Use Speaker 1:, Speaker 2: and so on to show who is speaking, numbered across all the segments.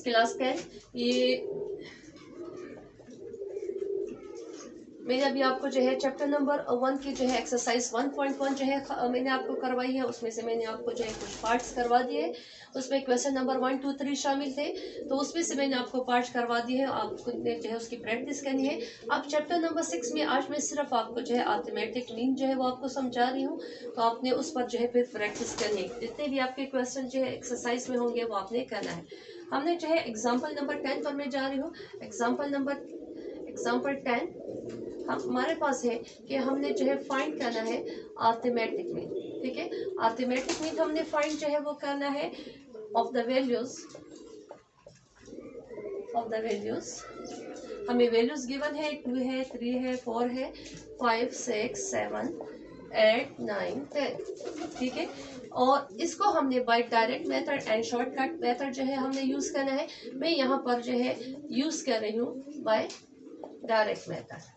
Speaker 1: Class 10 ये मैंने अभी आपको जो है चैप्टर नंबर 1 की जो है एक्सरसाइज 1.1 जो है मैंने आपको करवाई है। उसमें से मैंने आपको जो है कुछ पार्ट्स करवा दिए। उसमें क्वेश्चन नंबर 1, 2, 3 शामिल थे, तो उसमें से मैंने आपको पार्ट्स करवा दिए हैं। आपको जो है उसकी प्रैक्टिस करनी है। अब चैप्टर नंबर 6 में आज मैं सिर्फ आपको जो है अरिथमेटिक मीन जो है वो आपको समझा रही हूँ, तो आपने उस पर जो है फिर प्रैक्टिस करनी है। जितने भी आपके क्वेश्चन जो है एक्सरसाइज में होंगे वो आपने करना है। हमने जो है एग्जाम्पल नंबर 10 पर मैं जा रही हूँ। एग्जाम्पल 10 हमारे पास है कि हमने जो है फाइंड करना है अरिथमेटिक मीन। ठीक है, अरिथमेटिक मीन हमने फाइंड जो है वो करना है ऑफ द वैल्यूज हमें वैल्यूज गिवन है 2 है, 3 है, 4 है, 5, 6, 7, 8, 9, 10। ठीक है, और इसको हमने by direct method and shortcut method जो है हमने यूज करना है। मैं यहाँ पर जो है यूज कर रही हूँ बाय डायरेक्ट मेथड।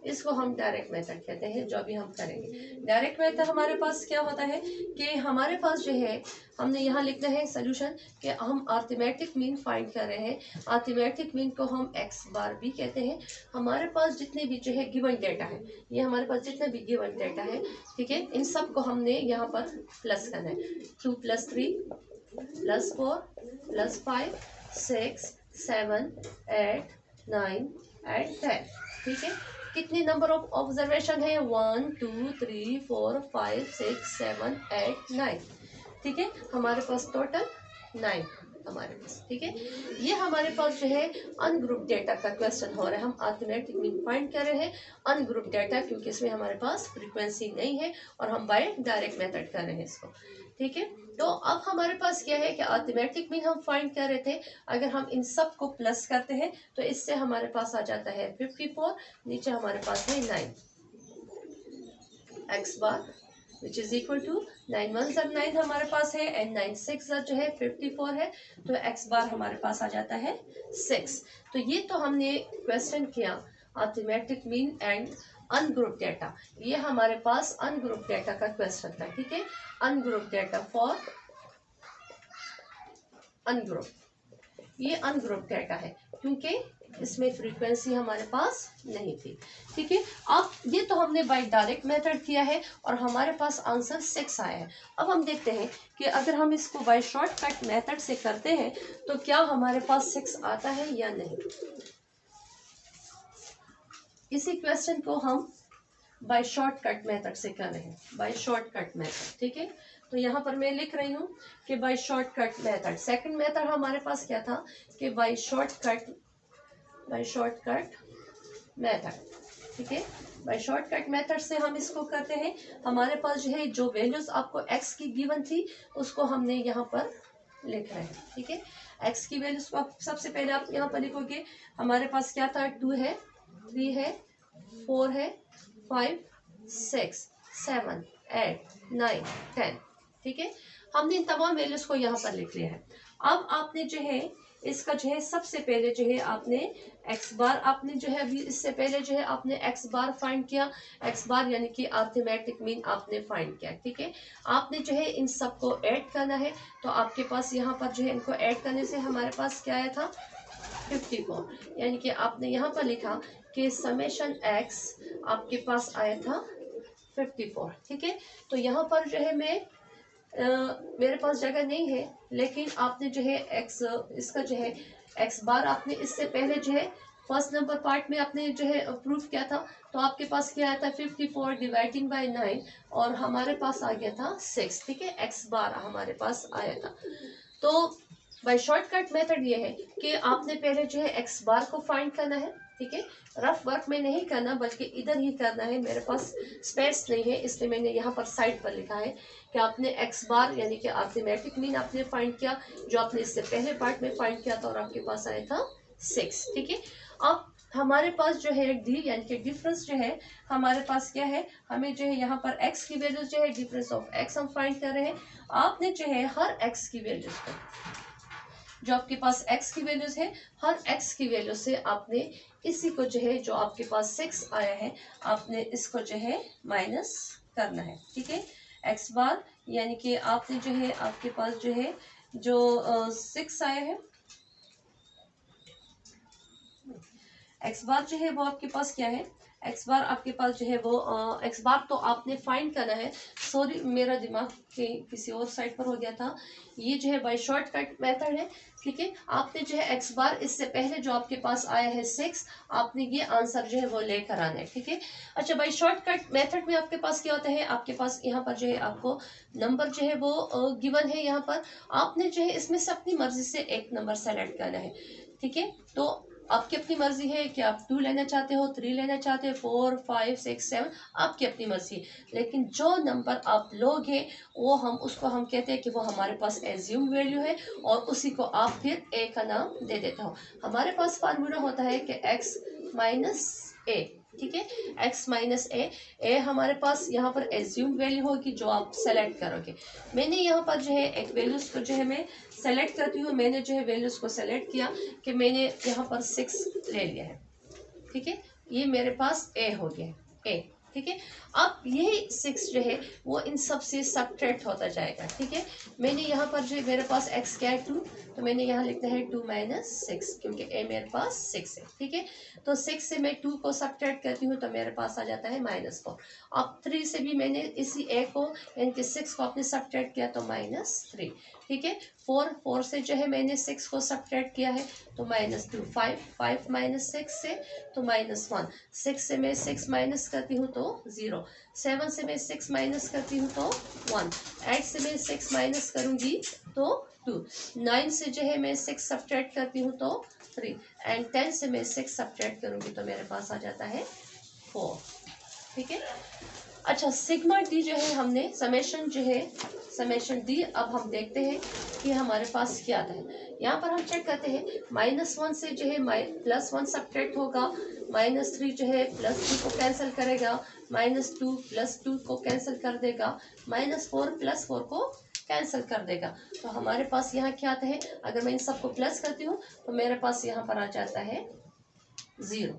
Speaker 1: इसको हम डायरेक्ट मेथड कहते हैं जो अभी हम करेंगे। डायरेक्ट मेथड हमारे पास क्या होता है कि हमारे पास जो है हमने यहाँ लिखना है सोल्यूशन कि हम अरिथमेटिक मीन फाइंड कर रहे हैं। अरिथमेटिक मीन को हम एक्स बार भी कहते हैं। हमारे पास जितने भी जो है गिवन डेटा है, ये हमारे पास जितने भी गिवन डेटा है, ठीक है, इन सब को हमने यहाँ पर प्लस करना है। 2 + 3 + 4 + 5 6 7 8 9 8 10। ठीक है, कितने नंबर ऑफ ऑब्जर्वेशन है? 1 2 3 4 5 6 7 8 9। ठीक है, हमारे पास टोटल 9 हमारे पास। ठीक है, ये हमारे पास जो है अनग्रुप डेटा का क्वेश्चन हो रहा है। हम अरिथमेटिक मीन फाइंड कर रहे हैं अनग्रुप डेटा, क्योंकि इसमें हमारे पास फ्रीक्वेंसी नहीं है और हम बाय डायरेक्ट मेथड कर रहे हैं इसको। ठीक है, तो अब हमारे पास क्या है कि अरिथमेटिक मीन हम फाइंड कर रहे थे। अगर हम इन सब को प्लस करते हैं तो इससे हमारे पास आ जाता है 54, नीचे हमारे पास है 9 x bar which is equal to 9 1 = 9 हमारे पास है, एंड 9 6 जो है 54 है, तो एक्स बार हमारे पास आ जाता है 6। तो ये तो हमने क्वेश्चन किया arithmetic mean and ungroup data. ये हमारे पास अनग्रुप डेटा का क्वेश्चन था। ठीक है, अनग्रुप डेटा फॉर अनग्रुप, ये अनग्रुप डेटा है क्योंकि इसमें फ्रीक्वेंसी हमारे पास नहीं थी। ठीक है, अब ये तो हमने बाय डायरेक्ट मेथड किया है और हमारे पास आंसर 6 आया है। अब हम देखते हैं कि अगर हम इसको बाय शॉर्टकट मेथड से करते हैं तो क्या हमारे पास 6 आता है या नहीं। इसी क्वेश्चन को हम बाय शॉर्टकट मेथड से कर रहे हैं, बाय शॉर्टकट मेथड। ठीक है, तो यहाँ पर मैं लिख रही हूँ कि by shortcut method. Second method हमारे पास क्या था कि बाय शॉर्टकट मेथड। ठीक है, बाय शॉर्टकट मेथड से हम इसको करते हैं। हमारे पास जो है जो वैल्यूज आपको x की गिवन थी उसको हमने यहाँ पर लिख रहे हैं। ठीक है, x की वैल्यूज को सबसे पहले आप यहाँ पर लिखोगे। हमारे पास क्या था? 2 है, 3 है, 4 है, 5 6 7 8 9 10। ठीक है, हमने इन तमाम वैल्यूज को यहाँ पर लिख लिया है। अब आपने जो है इसका जो है सबसे पहले जो है आपने एक्स बार, आपने जो है अभी इससे पहले जो है आपने एक्स बार फाइंड किया। एक्स बार यानी कि अरिथमेटिक मीन आपने फाइंड किया। ठीक है, आपने जो है इन सबको ऐड करना है। तो आपके पास यहाँ पर जो है इनको ऐड करने से हमारे पास क्या आया था? 54। यानी कि आपने यहाँ पर लिखा कि समेशन एक्स आपके पास आया था 54। ठीक है, तो यहाँ पर जो है मैं मेरे पास जगह नहीं है, लेकिन आपने जो है एक्स, इसका जो है एक्स बार आपने इससे पहले जो है फर्स्ट नंबर पार्ट में आपने जो है प्रूफ किया था। तो आपके पास क्या आया था? 54 डिवाइडिंग बाय 9 और हमारे पास आ गया था 6। ठीक है, एक्स बार हमारे पास आया था। तो बाय शॉर्टकट मेथड ये है कि आपने पहले जो है एक्स बार को फाइंड करना है। ठीक है, रफ वर्क में नहीं करना बल्कि इधर ही करना है। मेरे पास स्पेस नहीं है इसलिए मैंने यहाँ पर साइड पर लिखा है कि आपने एक्स बार यानी कि अरिथमेटिक मीन आपने फाइंड किया जो आपने इससे पहले पार्ट में फाइंड किया था और आपके पास आया था 6। ठीक है, अब हमारे पास जो है डी यानी कि डिफरेंस जो है हमारे पास क्या है? हमें जो है यहाँ पर एक्स की वैल्यूज जो है डिफरेंस ऑफ एक्स हम फाइंड कर रहे हैं। आपने जो है हर एक्स की वैल्यूज को, जो आपके पास x की वैल्यूज है, हर x की वैल्यू से आपने इसी को जो है जो आपके पास 6 आया है आपने इसको जो है माइनस करना है। ठीक है, x बार यानी कि आपने जो है आपके पास जो है जो 6 आया है एक्स बार जो है वो आपके पास क्या है, एक्स बार आपके पास जो है वो एक्स बार तो आपने फाइंड करना है। सॉरी, मेरा दिमाग किसी और साइड पर हो गया था। ये जो है बाय शॉर्टकट मेथड है, ठीक है। आपने जो है एक्स बार इससे पहले जो आपके पास आया है 6, आपने ये आंसर जो है वो लेकर आना है, ठीक है। अच्छा, बाय शॉर्टकट मेथड में आपके पास क्या होता है, आपके पास यहाँ पर जो है आपको नंबर जो है वो गिवन है। यहाँ पर आपने जो है इसमें से अपनी मर्जी से एक नंबर सेलेक्ट करना है, ठीक है। तो आपकी अपनी मर्जी है कि आप 2 लेना चाहते हो, 3 लेना चाहते हो, 4, 5, 6, 7, आपकी अपनी मर्जी। लेकिन जो नंबर आप लोगे वो उसको हम कहते हैं कि वो हमारे पास एज्यूम वैल्यू है, और उसी को आप फिर ए का नाम दे देते हो। हमारे पास फार्मूला होता है कि x माइनस ए, ठीक है। x माइनस ए हमारे पास यहाँ पर एज्यूम वैल्यू होगी जो आप सेलेक्ट करोगे। मैंने यहाँ पर जो है एक वैल्यूज को जो है मैं सेलेक्ट करती हूँ। मैंने जो है वैल्यूज को सेलेक्ट किया कि मैंने यहाँ पर 6 ले लिया है, ठीक है। ये मेरे पास ए हो गया, ए, ठीक है। अब यही 6 जो है वो इन सब से सब्ट्रैक्ट होता जाएगा, ठीक है। मैंने यहाँ पर जो मेरे पास x क्या है 2, तो मैंने यहाँ लिखना है 2 माइनस 6, क्योंकि a मेरे पास 6 है, ठीक है। तो 6 से मैं 2 को सब्ट्रैक्ट करती हूँ तो मेरे पास आ जाता है -4। अब 3 से भी मैंने इसी a को यानी कि 6 को आपने सब्ट्रैक्ट किया तो -3, ठीक है। 4 से जो है मैंने 6 को सब्ट्रैक्ट किया है तो -2, 5 माइनस 6 से तो -1, 6 से मैं 6 माइनस करती हूँ तो 0, 7 से मैं 6 माइनस करती हूँ तो 1, 8 से मैं 6 माइनस करूँगी तो 2, 9 से जो है मैं 6 सब्ट्रैक्ट करती हूँ तो 3, एंड 10 से मैं 6 सब्ट्रैक्ट करूँगी तो मेरे पास आ जाता है 4, ठीक है। अच्छा, सिग्मा डी जो है हमने समेशन जो है समेशन डी, अब हम देखते हैं कि हमारे पास क्या आता है। यहाँ पर हम चेक करते हैं -1 से जो है +1 सब्ट्रैक्ट होगा, -3 जो है +3 को कैंसिल करेगा, -2 +2 को कैंसिल कर देगा, -4 +4 को कैंसिल कर देगा। तो हमारे पास यहाँ क्या आता है, अगर मैं इन सबको प्लस करती हूँ तो मेरे पास यहाँ पर आ जाता है 0।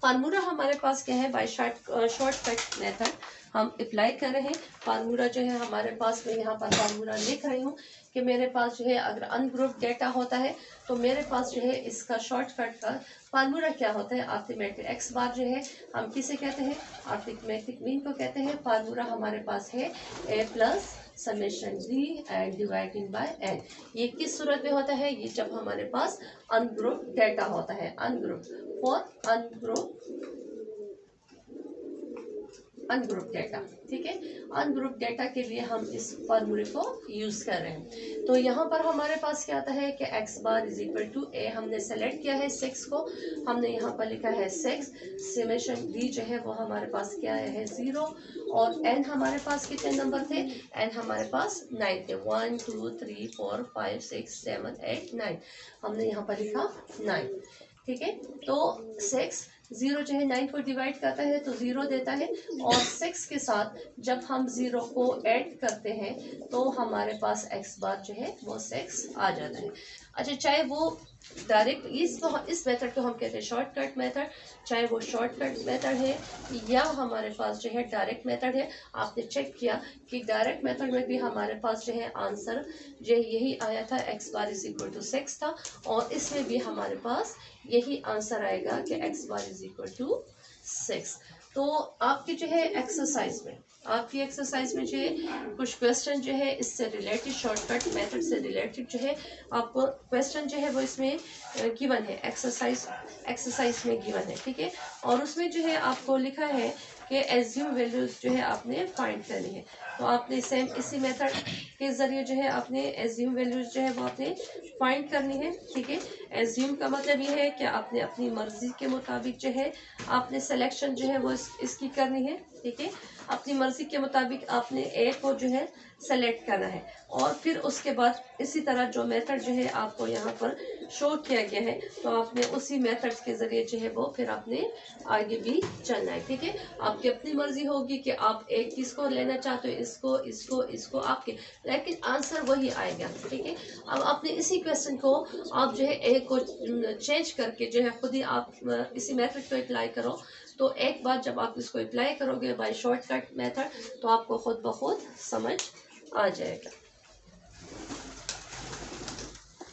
Speaker 1: फार्मूला हमारे पास क्या है, बाय शॉर्टकट मेथड हम अप्लाई कर रहे हैं। फार्मूला जो है हमारे पास, मैं यहाँ पर फार्मूला लिख रही हूँ कि मेरे पास जो है अगर अनग्रुप डेटा होता है तो मेरे पास जो है इसका शॉर्टकट का फार्मूला क्या होता है, अरिथमेटिक एक्स बार जो है हम किसे कहते हैं, अरिथमेटिक मीन को कहते हैं। फार्मूला हमारे पास है a plus summation d and dividing by n. ये किस सूरत में होता है, ये जब हमारे पास अनग्रुप डेटा होता है, अनग्रुप फॉर अनग्रुप डेटा, ठीक है। अनग्रुप डेटा के लिए हम इस फार्मूले को यूज कर रहे हैं। तो यहाँ पर हमारे पास क्या आता है कि x bar is equal to A, हमने सेलेक्ट किया है 6 को, हमने यहाँ पर लिखा है 6, समेशन d जो है वो हमारे पास क्या है 0, और n हमारे पास कितने नंबर थे, n हमारे पास 9 थे, 1 2 3 4 5 6 7 8 9, हमने यहाँ पर लिखा 9, ठीक है। तो 6 0 जो है 9 को डिवाइड करता है तो 0 देता है, और 6 के साथ जब हम 0 को ऐड करते हैं तो हमारे पास x बार जो है वो 6 आ जाता है। अच्छा, चाहे वो डायरेक्ट इस मेथड को हम कहते हैं शॉर्टकट मेथड, चाहे वो शॉर्टकट मेथड है या हमारे पास जो है डायरेक्ट मेथड है। आपने चेक किया कि डायरेक्ट मेथड में भी हमारे पास जो है आंसर जो यही आया था, x bar is equal to 6 था, और इसमें भी हमारे पास यही आंसर आएगा कि x bar is equal to 6। तो आपकी जो है एक्सरसाइज में, आपकी एक्सरसाइज में जो है कुछ क्वेश्चन जो है इससे रिलेटेड, शॉर्टकट मेथड से रिलेटेड जो है आपको क्वेश्चन जो है वो इसमें गिवन है, एक्सरसाइज में गिवन है, ठीक है। और उसमें जो है आपको लिखा है कि एज्यूम वैल्यूज जो है आपने फाइंड करनी है। तो आपने सेम इसी मेथड के जरिए जो है आपने एज्यूम वैल्यूज जो है वो आपने फाइंड करनी है, ठीक है। एज्यूम का मतलब ये है कि आपने अपनी मर्जी के मुताबिक जो है आपने सिलेक्शन जो है वो इसकी करनी है, ठीक है। अपनी मर्जी के मुताबिक आपने ए को जो है सेलेक्ट करना है, और फिर उसके बाद इसी तरह जो मेथड जो है आपको यहाँ पर शो किया गया है तो आपने उसी मेथड के जरिए जो है वो फिर आपने आगे भी चलना है, ठीक है। आपकी अपनी मर्जी होगी कि आप एक किसको लेना चाहते हो, इसको इसको इसको आपके, लेकिन आंसर वही आएगा, ठीक है। अब आपने इसी क्वेश्चन को आप जो है एक को चेंज करके जो है खुद ही आप इसी मेथड को अप्लाई करो, तो एक बार जब आप इसको अप्लाई करोगे बाय शॉर्टकट मेथड तो आपको खुद ब खुद समझ आ जाएगा।